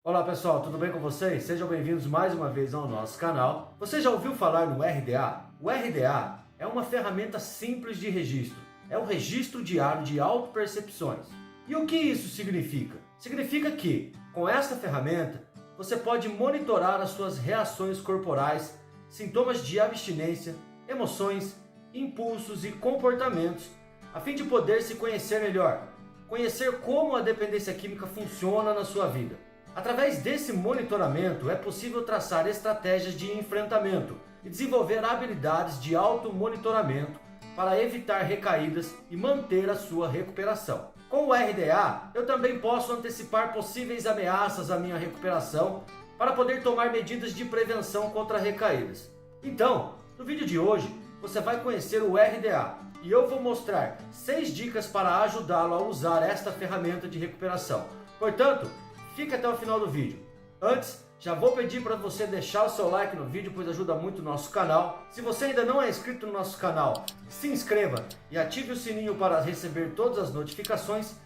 Olá pessoal, tudo bem com vocês? Sejam bem-vindos mais uma vez ao nosso canal. Você já ouviu falar no RDA? O RDA é uma ferramenta simples de registro. É o registro diário de autopercepções. E o que isso significa? Significa que, com esta ferramenta, você pode monitorar as suas reações corporais, sintomas de abstinência, emoções, impulsos e comportamentos, a fim de poder se conhecer melhor, conhecer como a dependência química funciona na sua vida. Através desse monitoramento, é possível traçar estratégias de enfrentamento e desenvolver habilidades de automonitoramento para evitar recaídas e manter a sua recuperação. Com o RDA, eu também posso antecipar possíveis ameaças à minha recuperação para poder tomar medidas de prevenção contra recaídas. Então, no vídeo de hoje, você vai conhecer o RDA e eu vou mostrar 6 dicas para ajudá-lo a usar esta ferramenta de recuperação. Portanto, fique até o final do vídeo. Antes, já vou pedir para você deixar o seu like no vídeo, pois ajuda muito o nosso canal. Se você ainda não é inscrito no nosso canal, se inscreva e ative o sininho para receber todas as notificações.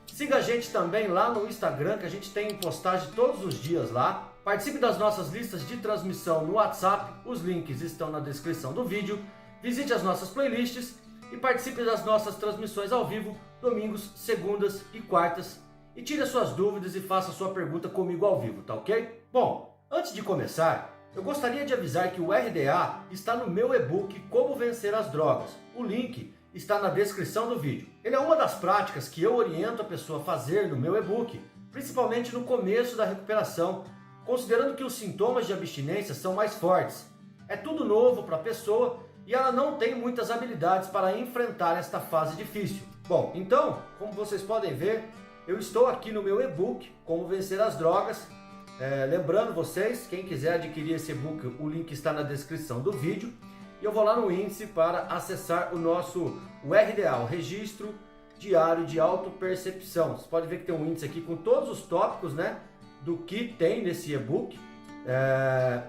Siga a gente também lá no Instagram, que a gente tem postagem todos os dias lá. Participe das nossas listas de transmissão no WhatsApp, os links estão na descrição do vídeo. Visite as nossas playlists e participe das nossas transmissões ao vivo, domingos, segundas e quartas. E tire as suas dúvidas e faça a sua pergunta comigo ao vivo, tá ok? Bom, antes de começar, eu gostaria de avisar que o RDA está no meu e-book Como Vencer as Drogas. O link está na descrição do vídeo. Ele é uma das práticas que eu oriento a pessoa a fazer no meu e-book, principalmente no começo da recuperação, considerando que os sintomas de abstinência são mais fortes. É tudo novo para a pessoa e ela não tem muitas habilidades para enfrentar esta fase difícil. Bom, então, como vocês podem ver, eu estou aqui no meu e-book, Como Vencer as Drogas. Lembrando vocês, quem quiser adquirir esse e-book, o link está na descrição do vídeo. E eu vou lá no índice para acessar o RDA, o Registro Diário de Autopercepção. Você pode ver que tem um índice aqui com todos os tópicos, né, do que tem nesse e-book.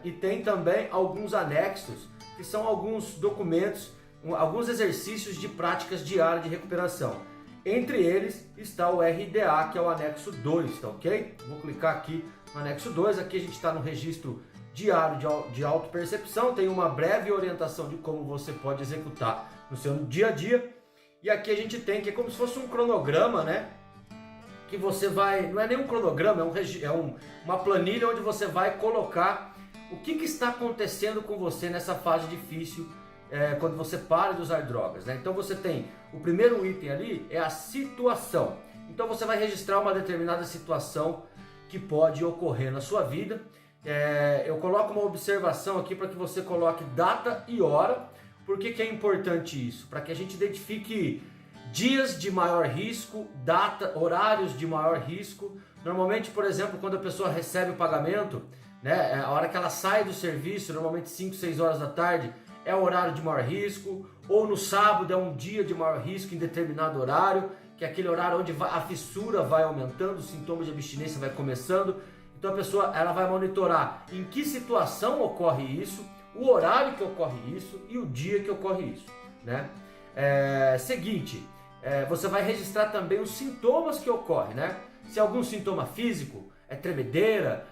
E tem também alguns anexos, que são alguns documentos, alguns exercícios de práticas diárias de recuperação. Entre eles está o RDA, que é o anexo 2, tá ok? Vou clicar aqui no anexo 2, aqui a gente está no registro diário de autopercepção, tem uma breve orientação de como você pode executar no seu dia a dia. E aqui a gente tem que é como se fosse um cronograma, né? Que você vai, não é nem um cronograma, uma planilha onde você vai colocar o que está acontecendo com você nessa fase difícil, quando você para de usar drogas, né? Então você tem o primeiro item ali, é a situação. Então você vai registrar uma determinada situação que pode ocorrer na sua vida. Eu coloco uma observação aqui para que você coloque data e hora. Por que é importante isso? Para que a gente identifique dias de maior risco, horários de maior risco. Normalmente, por exemplo, quando a pessoa recebe o pagamento, né, a hora que ela sai do serviço, normalmente 5, 6 horas da tarde, é o horário de maior risco, ou no sábado é um dia de maior risco em determinado horário, que é aquele horário onde a fissura vai aumentando, os sintomas de abstinência vai começando. Então a pessoa ela vai monitorar em que situação ocorre isso, o horário que ocorre isso e o dia que ocorre isso, né? Seguinte, você vai registrar também os sintomas que ocorrem, né? Se é algum sintoma físico, tremedeira,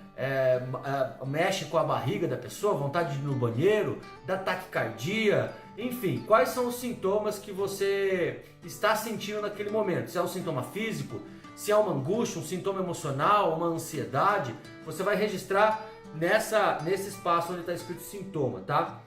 mexe com a barriga da pessoa, vontade de ir no banheiro, dá taquicardia, enfim, quais são os sintomas que você está sentindo naquele momento? Se é um sintoma físico, se é uma angústia, um sintoma emocional, uma ansiedade, você vai registrar nesse espaço onde está escrito sintoma, tá?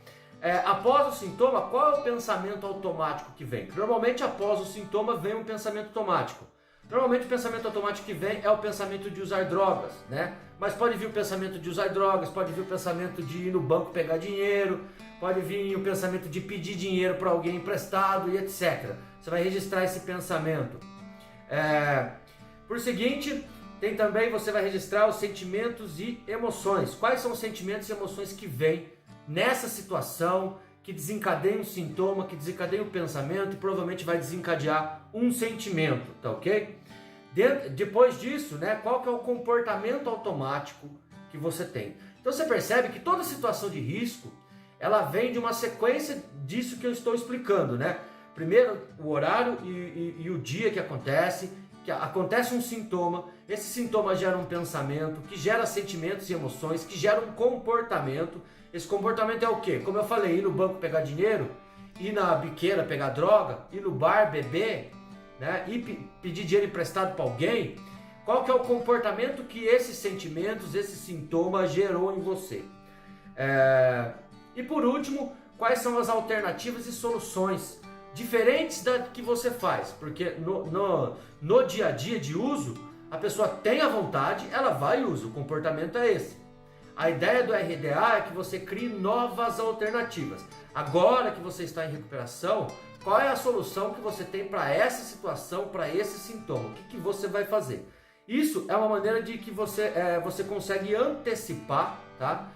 Após o sintoma, qual é o pensamento automático que vem? Normalmente após o sintoma vem um pensamento automático. Normalmente o pensamento automático que vem é o pensamento de usar drogas, né? Mas pode vir o pensamento de usar drogas, pode vir o pensamento de ir no banco pegar dinheiro, pode vir o pensamento de pedir dinheiro para alguém emprestado e etc. Você vai registrar esse pensamento. Por seguinte, tem também, você vai registrar os sentimentos e emoções. Quais são os sentimentos e emoções que vêm nessa situação, que desencadeia um sintoma, que desencadeia um pensamento e provavelmente vai desencadear um sentimento, tá ok? Depois disso, né, qual que é o comportamento automático que você tem? Então você percebe que toda situação de risco, ela vem de uma sequência disso que eu estou explicando, né? Primeiro o horário e o dia que acontece um sintoma, Esse sintoma gera um pensamento, que gera sentimentos e emoções, que gera um comportamento. Esse comportamento é o quê? Como eu falei, ir no banco pegar dinheiro, ir na biqueira pegar droga, ir no bar beber, né? Ir pedir dinheiro emprestado para alguém. Qual que é o comportamento que esses sentimentos, esse sintoma gerou em você? E por último, quais são as alternativas e soluções diferentes da que você faz? Porque no dia a dia de uso, a pessoa tem a vontade, ela vai e usa. O comportamento é esse. A ideia do RDA é que você crie novas alternativas. Agora que você está em recuperação, qual é a solução que você tem para essa situação, para esse sintoma? O que você vai fazer? Isso é uma maneira de que você consegue antecipar, tá?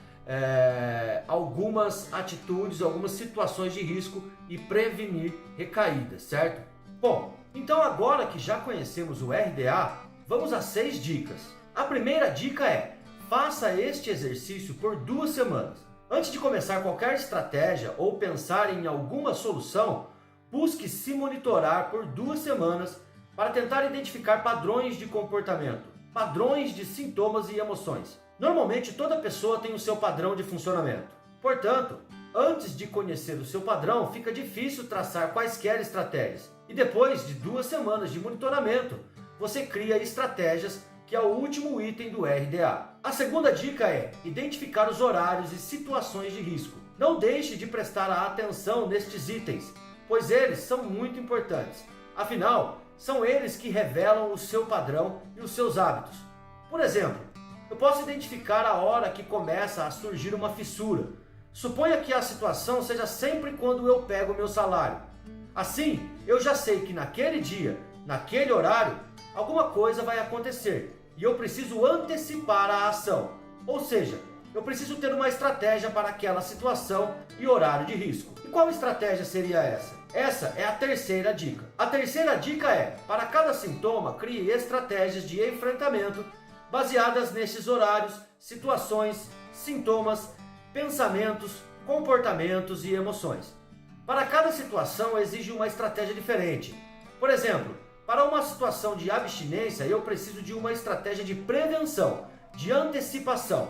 Algumas atitudes, algumas situações de risco e prevenir recaídas, certo? Bom, então agora que já conhecemos o RDA, vamos a 6 dicas. A primeira dica é: faça este exercício por 2 semanas. Antes de começar qualquer estratégia ou pensar em alguma solução, busque se monitorar por 2 semanas para tentar identificar padrões de comportamento, padrões de sintomas e emoções. Normalmente toda pessoa tem o seu padrão de funcionamento. Portanto, antes de conhecer o seu padrão, fica difícil traçar quaisquer estratégias. E depois de 2 semanas de monitoramento, você cria estratégias, que é o último item do RDA. A segunda dica é identificar os horários e situações de risco. Não deixe de prestar atenção nestes itens, pois eles são muito importantes. Afinal, são eles que revelam o seu padrão e os seus hábitos. Por exemplo, eu posso identificar a hora que começa a surgir uma fissura. Suponha que a situação seja sempre quando eu pego meu salário. Assim, eu já sei que naquele dia, naquele horário, alguma coisa vai acontecer e eu preciso antecipar a ação. Ou seja, eu preciso ter uma estratégia para aquela situação e horário de risco. E qual estratégia seria essa? Essa é a terceira dica. A terceira dica é: para cada sintoma, crie estratégias de enfrentamento baseadas nesses horários, situações, sintomas, pensamentos, comportamentos e emoções. Para cada situação exige uma estratégia diferente. Por exemplo, para uma situação de abstinência, eu preciso de uma estratégia de prevenção, de antecipação.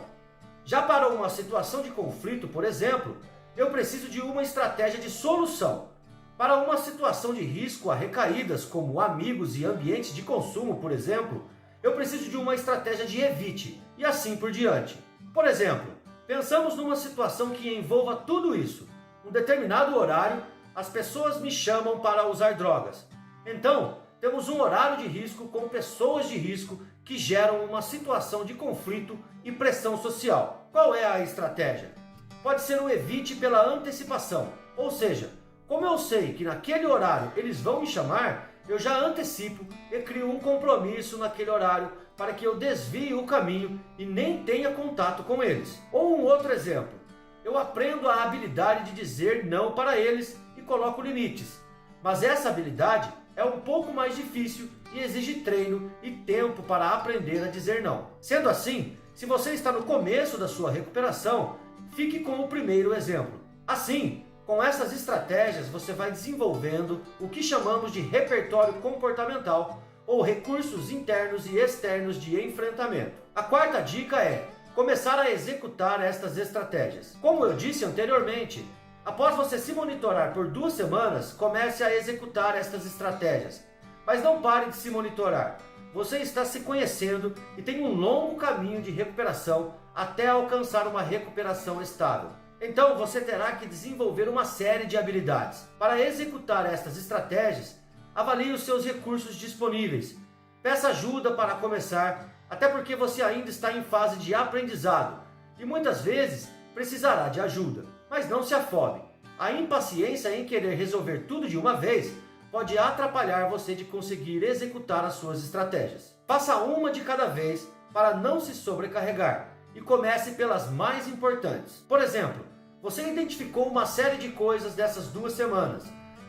Já para uma situação de conflito, por exemplo, eu preciso de uma estratégia de solução. Para uma situação de risco a recaídas, como amigos e ambientes de consumo, por exemplo, eu preciso de uma estratégia de evite, e assim por diante. Por exemplo, pensamos numa situação que envolva tudo isso. Um determinado horário, as pessoas me chamam para usar drogas. Então, temos um horário de risco com pessoas de risco que geram uma situação de conflito e pressão social. Qual é a estratégia? Pode ser o evite pela antecipação, ou seja, como eu sei que naquele horário eles vão me chamar, eu já antecipo e crio um compromisso naquele horário para que eu desvie o caminho e nem tenha contato com eles. Ou um outro exemplo, eu aprendo a habilidade de dizer não para eles e coloco limites, mas essa habilidade é um pouco mais difícil e exige treino e tempo para aprender a dizer não. Sendo assim, se você está no começo da sua recuperação, fique com o primeiro exemplo. Assim, com essas estratégias, você vai desenvolvendo o que chamamos de repertório comportamental ou recursos internos e externos de enfrentamento. A quarta dica é começar a executar estas estratégias. Como eu disse anteriormente, após você se monitorar por 2 semanas, comece a executar estas estratégias. Mas não pare de se monitorar. Você está se conhecendo e tem um longo caminho de recuperação até alcançar uma recuperação estável. Então você terá que desenvolver uma série de habilidades. Para executar estas estratégias, avalie os seus recursos disponíveis. Peça ajuda para começar, até porque você ainda está em fase de aprendizado e muitas vezes precisará de ajuda. Mas não se afobe. A impaciência em querer resolver tudo de uma vez pode atrapalhar você de conseguir executar as suas estratégias. Faça uma de cada vez para não se sobrecarregar e comece pelas mais importantes. Por exemplo, você identificou uma série de coisas dessas 2 semanas,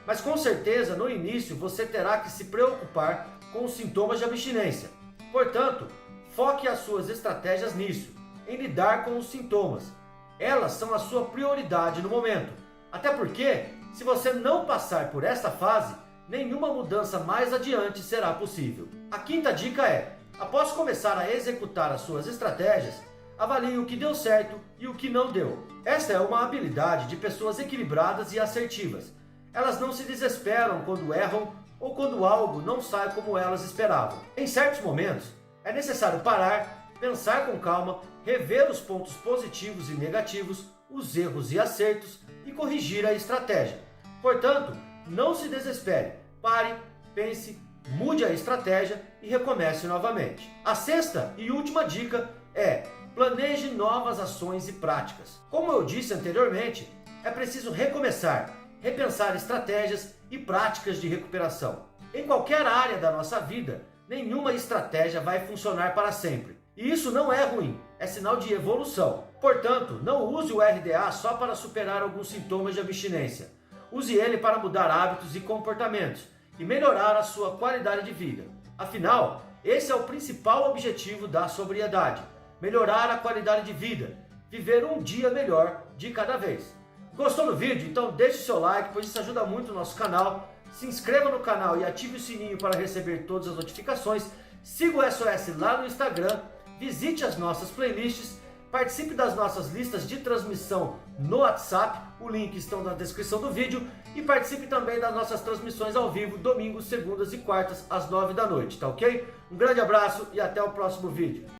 mas com certeza no início você terá que se preocupar com os sintomas de abstinência. Portanto, foque as suas estratégias nisso, em lidar com os sintomas. Elas são a sua prioridade no momento. Até porque, se você não passar por esta fase, nenhuma mudança mais adiante será possível. A quinta dica é: Após começar a executar as suas estratégias, avalie o que deu certo e o que não deu. Esta é uma habilidade de pessoas equilibradas e assertivas. Elas não se desesperam quando erram ou quando algo não sai como elas esperavam. Em certos momentos, é necessário parar, pensar com calma, rever os pontos positivos e negativos, os erros e acertos e corrigir a estratégia. Portanto, não se desespere, pare, pense, mude a estratégia e recomece novamente. A sexta e última dica é: planeje novas ações e práticas. Como eu disse anteriormente, é preciso recomeçar, repensar estratégias e práticas de recuperação. Em qualquer área da nossa vida, nenhuma estratégia vai funcionar para sempre. E isso não é ruim, é sinal de evolução. Portanto, não use o RDA só para superar alguns sintomas de abstinência. Use ele para mudar hábitos e comportamentos e melhorar a sua qualidade de vida. Afinal, esse é o principal objetivo da sobriedade: melhorar a qualidade de vida, viver um dia melhor de cada vez. Gostou do vídeo? Então deixe seu like, pois isso ajuda muito o nosso canal. Se inscreva no canal e ative o sininho para receber todas as notificações. Siga o SOS lá no Instagram, visite as nossas playlists, participe das nossas listas de transmissão no WhatsApp, o link está na descrição do vídeo, e participe também das nossas transmissões ao vivo, domingos, segundas e quartas, às 9 da noite, tá ok? Um grande abraço e até o próximo vídeo.